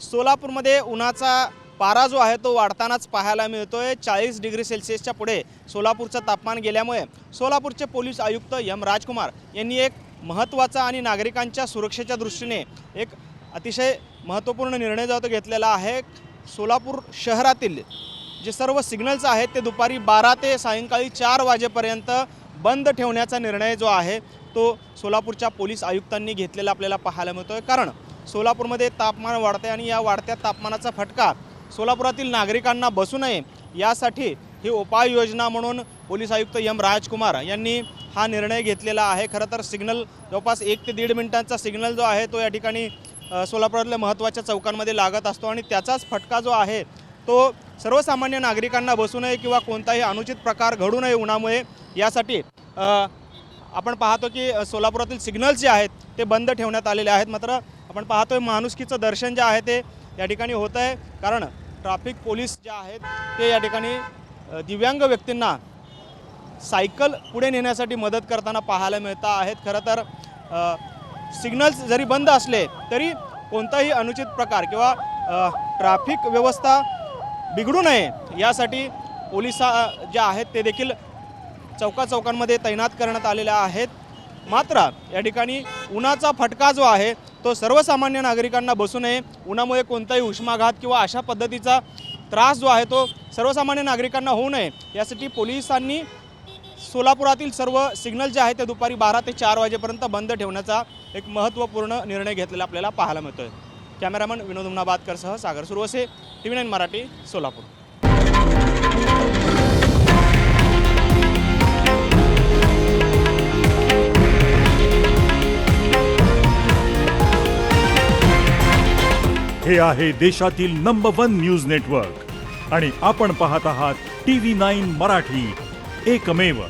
सोलापूरमध्ये उन्हाचा पारा जो आहे तो वाढतानाच पाहायला मिळतोय। 40 डिग्री सेल्सिअसच्या पुढे सोलापूरचं तापमान गेल्यामुळे सोलापूरचे पोलीस आयुक्त एम राजकुमार यांनी एक महत्त्वाचा आणि नागरिकांच्या सुरक्षेच्या दृष्टीने एक अतिशय महत्त्वपूर्ण निर्णय जो तो घेतलेला आहे। सोलापूर शहरातील जे सर्व सिग्नल्स आहेत ते दुपारी 12 ते सायंकाळी 4 वाजेपर्यंत बंद ठेवण्याचा निर्णय जो आहे तो सोलापूरच्या पोलीस आयुक्तांनी घेतलेला आपल्याला पाहायला मिळतोय। कारण सोलापूरमध्ये तापमान वाढते आणि या वाढत्या तापमानाचा फटका सोलापुरातील नागरिकांना बसू नये यासाठी ही उपाययोजना म्हणून पोलीस आयुक्त एम राजकुमार यांनी हा निर्णय घेतलेला आहे। खरं तर सिग्नल जवळपास 1 ते 1.5 मिनिटांचा सिग्नल जो आहे तो या ठिकाणी सोलापुरातल्या महत्त्वाच्या चौकांमध्ये लागत असतो आणि त्याचाच फटका जो आहे तो सर्वसामान्य नागरिकांना बसू नये किंवा कोणताही अनुचित प्रकार घडू नये उन्हामुळे यासाठी आपण पाहतो की सोलापुरातील सिग्नल्स जे आहेत ते बंद ठेवण्यात आलेले आहेत। मात्र आपण पाहतोय माणुसकीचं दर्शन जे आहे ते या ठिकाणी होत आहे। कारण ट्रॅफिक पोलीस जे आहेत ते या ठिकाणी दिव्यांग व्यक्तींना सायकल पुढे नेण्यासाठी मदत करताना पाहायला मिळत आहेत। खरं तर सिग्नल्स जरी बंद असले तरी कोणताही अनुचित प्रकार किंवा ट्रॅफिक व्यवस्था बिघडू नये यासाठी पोलीस जे आहेत ते देखील चौकांमध्ये तैनात करण्यात आलेले आहेत। मात्र या ठिकाणी उन्हाचा फटका जो आहे तो सर्वसामान्य नागरिकांना बसू नये, उन्हामुळे कोणताही उष्माघात किंवा अशा पद्धतीचा त्रास जो आहे तो सर्वसामान्य नागरिकांना होऊ नये यासाठी पोलिसांनी सोलापुरातील सर्व सिग्नल जे आहेत ते दुपारी 12 ते 4 वाजेपर्यंत बंद ठेवण्याचा एक महत्त्वपूर्ण निर्णय घेतलेला आपल्याला पाहायला मिळतोय। कॅमेरामन विनोद उमनाबादकरसह सागर सुरवसे, TV9 मराठी, सोलापूर। हे आहे देशातील नंबर 1 न्यूज नेटवर्क आणि आपण पाहत आहात TV9 मराठी, एकमेव।